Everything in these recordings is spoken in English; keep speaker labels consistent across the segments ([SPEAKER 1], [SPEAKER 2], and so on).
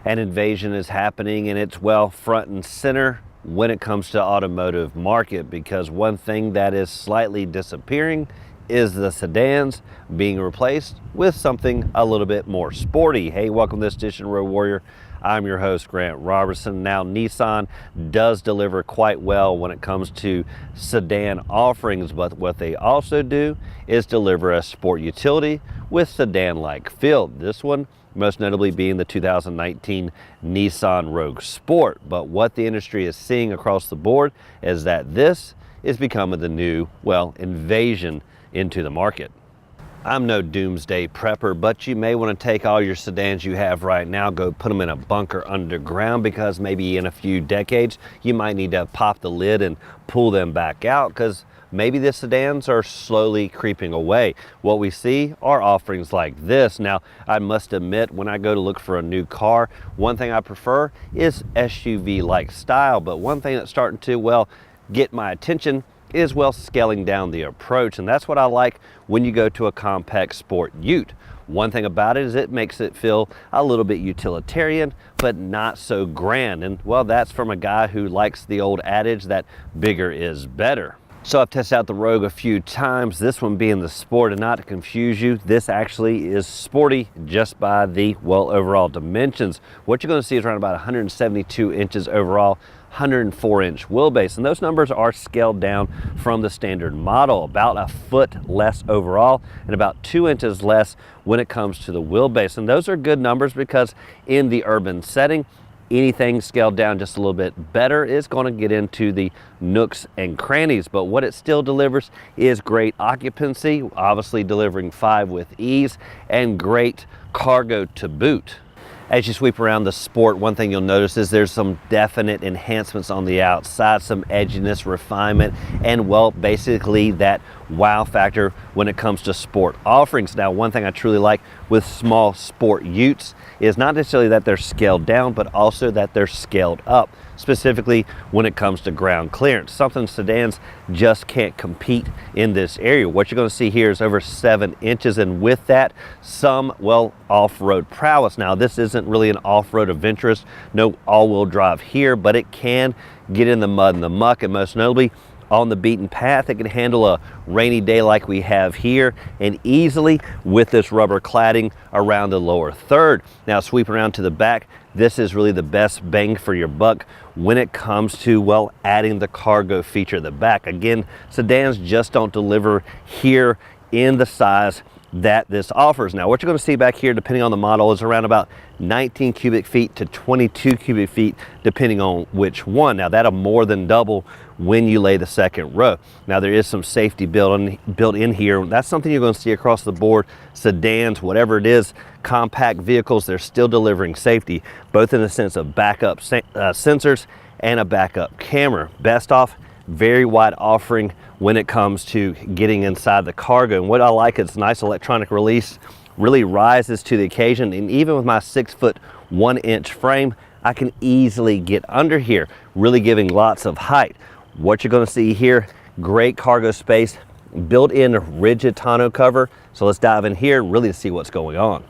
[SPEAKER 1] An invasion is happening, and it's well front and center when it comes to automotive market, because one thing that is slightly disappearing is the sedans being replaced with something a little bit more sporty. Hey, welcome to this edition of Road Warrior. I'm your host, Grant Roberson. Now, Nissan does deliver quite well when it comes to sedan offerings, but what they also do is deliver a sport utility with sedan-like feel. This one most notably being the 2019 Nissan Rogue Sport. But what the industry is seeing across the board is that this is becoming the new, well, invasion into the market. I'm no doomsday prepper, but you may want to take all your sedans you have right now, go put them in a bunker underground, because maybe in a few decades you might need to pop the lid and pull them back out, because maybe the sedans are slowly creeping away. What we see are offerings like this. Now, I must admit, when I go to look for a new car, one thing I prefer is SUV-like style, but one thing that's starting to, well, get my attention is, well, scaling down the approach, and that's what I like when you go to a compact sport ute. One thing about it is it makes it feel a little bit utilitarian, but not so grand, and well, that's from a guy who likes the old adage that bigger is better. So I've tested out the Rogue a few times, this one being the Sport, and not to confuse you, this actually is sporty just by the, well, overall dimensions. What you're going to see is around about 172 inches overall, 104-inch wheelbase, and those numbers are scaled down from the standard model, about a foot less overall and about 2 inches less when it comes to the wheelbase. And those are good numbers because in the urban setting, anything scaled down just a little bit better is going to get into the nooks and crannies, but what it still delivers is great occupancy, obviously delivering 5 with ease, and great cargo to boot. As you sweep around the Sport, one thing you'll notice is there's some definite enhancements on the outside, some edginess, refinement, and, well, basically that wow factor when it comes to sport offerings. Now, one thing I truly like with small sport utes is not necessarily that they're scaled down, but also that they're scaled up, specifically when it comes to ground clearance, something sedans just can't compete in this area. What you're going to see here is over 7 inches, and with that, some, well, off-road prowess. Now, this isn't really an off-road adventurous, no all-wheel drive here, but it can get in the mud and the muck, and most notably on the beaten path. It can handle a rainy day like we have here, and easily with this rubber cladding around the lower third. Now, sweep around to the back, this is really the best bang for your buck when it comes to, well, adding the cargo feature at the back. Again, sedans just don't deliver here in the size that this offers. Now, what you're going to see back here, depending on the model, is around about 19 cubic feet to 22 cubic feet, depending on which one. Now, that'll more than double when you lay the second row. Now, there is some safety built in here. That's something you're going to see across the board. Sedans, whatever it is, compact vehicles, they're still delivering safety, both in the sense of backup sensors and a backup camera. Best off, very wide offering when it comes to getting inside the cargo. And what I like is nice electronic release, really rises to the occasion, and even with my 6'1" frame, I can easily get under here, really giving lots of height. What you're going to see here, great cargo space, built-in rigid tonneau cover. So let's dive in here really to see what's going on.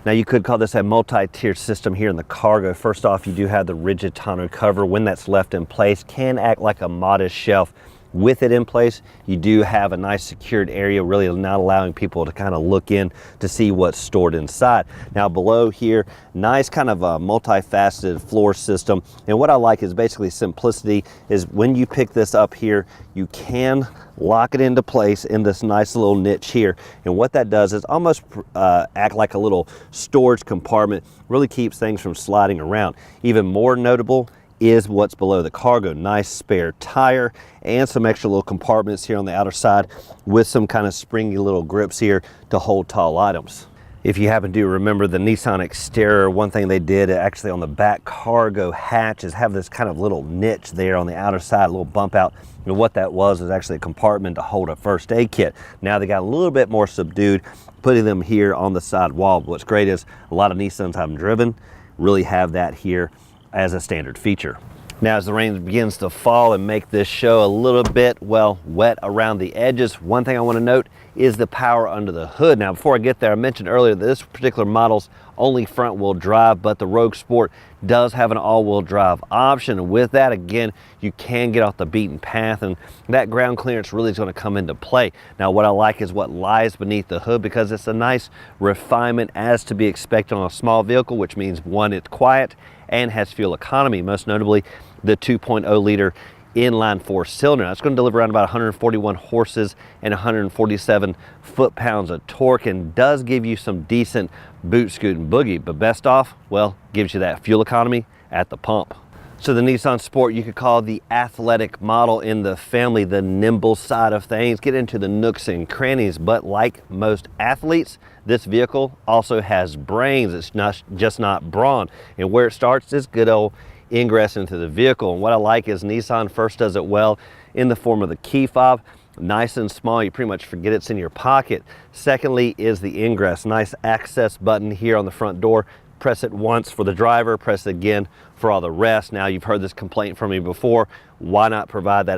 [SPEAKER 1] Now, you could call this a multi-tier system here in the cargo. First off, you do have the rigid tonneau cover. When that's left in place, can act like a modest shelf. With it in place, you do have a nice secured area, really not allowing people to kind of look in to see what's stored inside. Now, below here, nice kind of a multifaceted floor system. And what I like is basically simplicity, is when you pick this up here, you can lock it into place in this nice little niche here. And what that does is almost act like a little storage compartment, really keeps things from sliding around. Even more notable is what's below the cargo. Nice spare tire and some extra little compartments here on the outer side with some kind of springy little grips here to hold tall items. If you happen to remember the Nissan exterior, one thing they did actually on the back cargo hatch is have this kind of little niche there on the outer side, a little bump out. And what that was actually a compartment to hold a first aid kit. Now they got a little bit more subdued, putting them here on the side wall. What's great is a lot of Nissans I've driven really have that here as a standard feature. Now as the rain begins to fall and make this show a little bit, well, wet around the edges, one thing I want to note is the power under the hood. Now before I get there, I mentioned earlier that this particular model's only front wheel drive, but the Rogue Sport does have an all-wheel drive option. And with that, again, you can get off the beaten path, and that ground clearance really is going to come into play. Now what I like is what lies beneath the hood, because it's a nice refinement as to be expected on a small vehicle, which means one, it's quiet and has fuel economy, most notably the 2.0 liter inline four cylinder. That's going to deliver around about 141 horses and 147 foot-pounds of torque, and does give you some decent boot, scoot, and boogie. But best off, well, gives you that fuel economy at the pump. So the Nissan Sport, you could call the athletic model in the family, the nimble side of things, get into the nooks and crannies. But like most athletes, this vehicle also has brains. It's not just not brawn. And where it starts is good old ingress into the vehicle. And what I like is Nissan first does it well in the form of the key fob. Nice and small, you pretty much forget it's in your pocket. Secondly is the ingress, nice access button here on the front door. Press it once for the driver, press it again for all the rest. Now you've heard this complaint from me before. Why not provide that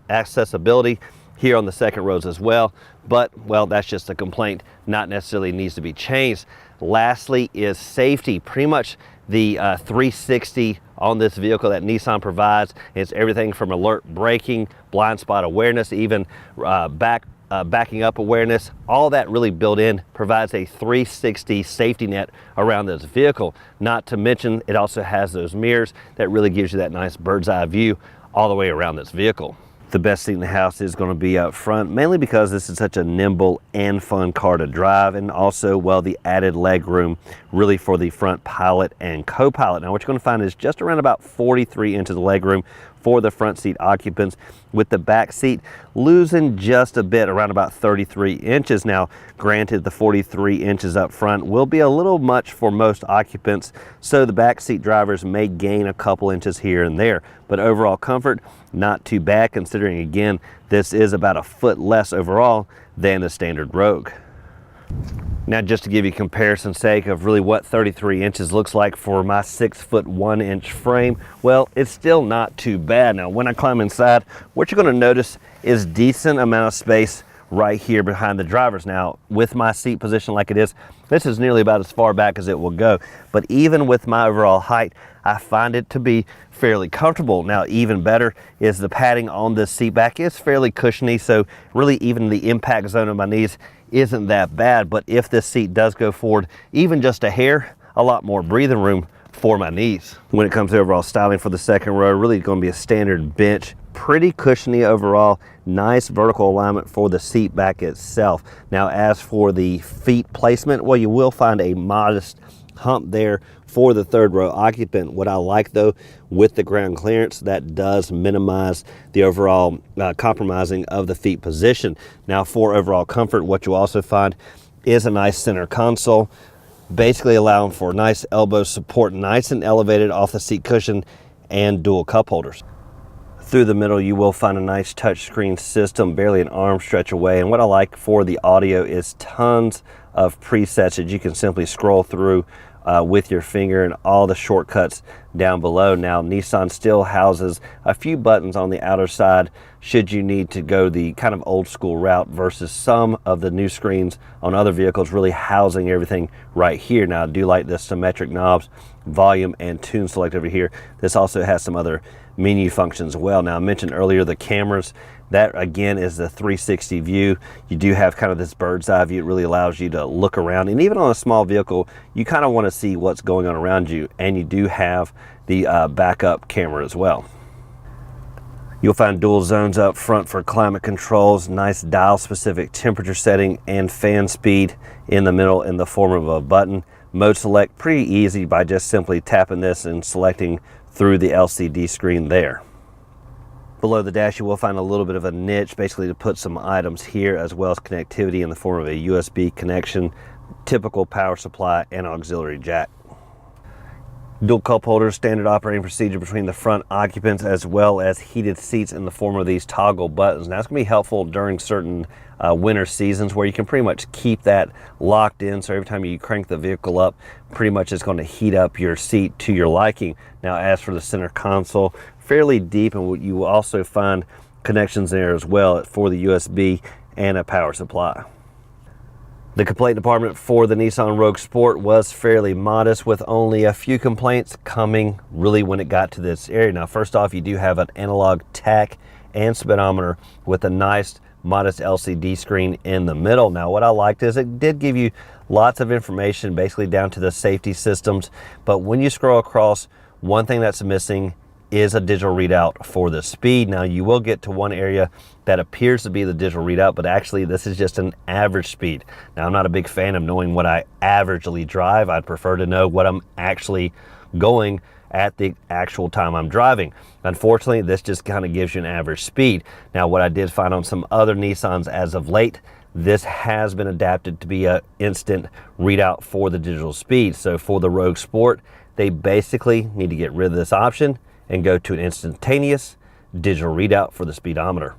[SPEAKER 1] accessibility here on the second rows as well? But well, that's just a complaint, not necessarily needs to be changed. Lastly is safety. Pretty much the 360 on this vehicle that Nissan provides. It's everything from alert braking, blind spot awareness, even backing up awareness. All that really built in provides a 360 safety net around this vehicle. Not to mention it also has those mirrors that really gives you that nice bird's eye view all the way around this vehicle. The best seat in the house is going to be up front, mainly because this is such a nimble and fun car to drive, and also, well, the added leg room really for the front pilot and co-pilot. Now what you're going to find is just around about 43 inches of leg room for the front seat occupants, with the back seat losing just a bit, around about 33 inches. Now granted, the 43 inches up front will be a little much for most occupants, so the back seat drivers may gain a couple inches here and there, but overall comfort, not too bad, considering again this is about a foot less overall than the standard Rogue. Now just to give you comparison's sake of really what 33 inches looks like for my 6'1" frame, well, it's still not too bad. Now when I climb inside, what you're going to notice is decent amount of space right here behind the drivers. Now with my seat position like it is, this is nearly about as far back as it will go, but even with my overall height, I find it to be fairly comfortable. Now even better is the padding on this seat back is fairly cushiony, so really even the impact zone of my knees isn't that bad. But if this seat does go forward even just a hair, a lot more breathing room for my knees. When it comes to overall styling for the second row, really going to be a standard bench, pretty cushiony overall, nice vertical alignment for the seat back itself. Now as for the feet placement, well, you will find a modest hump there for the third row occupant. What I like though, with the ground clearance, that does minimize the overall compromising of the feet position. Now for overall comfort, what you'll also find is a nice center console, basically allowing for nice elbow support, nice and elevated off the seat cushion, and dual cup holders. Through the middle, you will find a nice touchscreen system, barely an arm stretch away. And what I like for the audio is tons of presets that you can simply scroll through with your finger, and all the shortcuts down below. Now Nissan still houses a few buttons on the outer side should you need to go the kind of old school route, versus some of the new screens on other vehicles really housing everything right here. Now I do like the symmetric knobs, volume and tune select over here. This also has some other menu functions as well. Now I mentioned earlier the cameras. That again is the 360 view. You do have kind of this bird's eye view. It really allows you to look around, and even on a small vehicle you kind of want to see what's going on around you. And you do have the backup camera as well. You'll find dual zones up front for climate controls, nice dial specific temperature setting, and fan speed in the middle in the form of a button. Mode select, pretty easy by just simply tapping this and selecting through the LCD screen there. Below the dash, you will find a little bit of a niche, basically to put some items here, as well as connectivity in the form of a USB connection, typical power supply, and auxiliary jack. Dual cup holders, standard operating procedure between the front occupants, as well as heated seats in the form of these toggle buttons. Now, that's going to be helpful during certain winter seasons where you can pretty much keep that locked in. So every time you crank the vehicle up, pretty much it's going to heat up your seat to your liking. Now, as for the center console, fairly deep, and you will also find connections there as well for the USB and a power supply. The complaint department for the Nissan Rogue Sport was fairly modest, with only a few complaints coming really when it got to this area. Now, first off, you do have an analog tach and speedometer with a nice modest LCD screen in the middle. Now, what I liked is it did give you lots of information, basically down to the safety systems, but when you scroll across, one thing that's missing is a digital readout for the speed. Now, you will get to one area that appears to be the digital readout, but actually this is just an average speed. Now, I'm not a big fan of knowing what I averagely drive. I'd prefer to know what I'm actually going at the actual time I'm driving. Unfortunately, this just kind of gives you an average speed. Now, what I did find on some other Nissans as of late, this has been adapted to be an instant readout for the digital speed. So for the Rogue Sport, they basically need to get rid of this option and go to an instantaneous digital readout for the speedometer.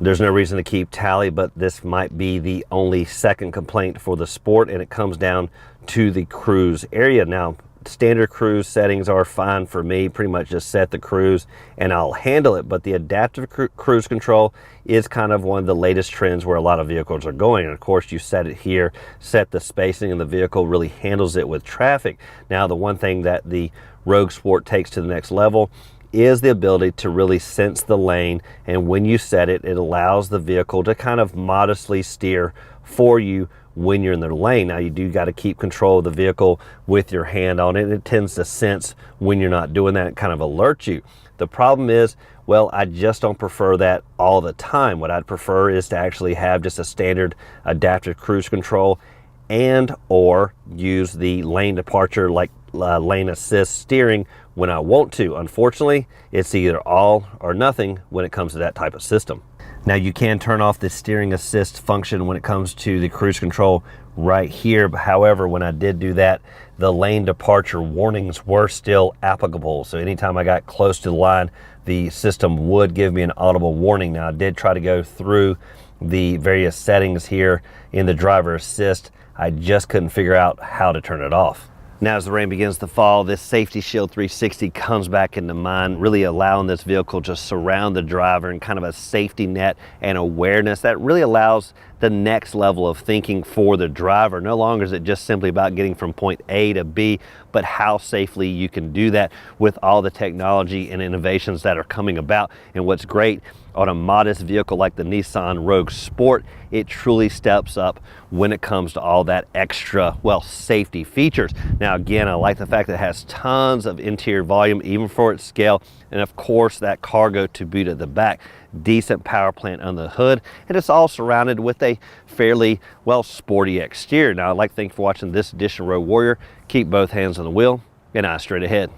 [SPEAKER 1] There's no reason to keep tally, but this might be the only second complaint for the Sport, and it comes down to the cruise area. Now, standard cruise settings are fine for me. Pretty much just set the cruise and I'll handle it, but the adaptive cruise control is kind of one of the latest trends where a lot of vehicles are going. And of course, you set it here, set the spacing, and the vehicle really handles it with traffic. Now, the one thing that the Rogue Sport takes to the next level is the ability to really sense the lane, and when you set it, it allows the vehicle to kind of modestly steer for you when you're in the lane. Now, you do got to keep control of the vehicle with your hand on it. It tends to sense when you're not doing that, and kind of alert you. The problem is, well, I just don't prefer that all the time. What I'd prefer is to actually have just a standard adaptive cruise control, and or use the lane departure, like lane assist steering, when I want to. Unfortunately, it's either all or nothing when it comes to that type of system. Now, you can turn off the steering assist function when it comes to the cruise control right here. However, when I did do that, the lane departure warnings were still applicable. So anytime I got close to the line, the system would give me an audible warning. Now, I did try to go through the various settings here in the driver assist. I just couldn't figure out how to turn it off. Now, as the rain begins to fall, this Safety Shield 360 comes back into mind, really allowing this vehicle to surround the driver in kind of a safety net and awareness that really allows the next level of thinking for the driver. No longer is it just simply about getting from point A to B, but how safely you can do that with all the technology and innovations that are coming about. And what's great on a modest vehicle like the Nissan Rogue Sport, it truly steps up when it comes to all that extra, well, safety features. Now, again, I like the fact that it has tons of interior volume, even for its scale, and of course that cargo to boot at the back. Decent power plant on the hood, and it's all surrounded with a fairly, well, sporty exterior. Now, I'd like to thank you for watching this edition of Road Warrior. Keep both hands on the wheel and eyes straight ahead.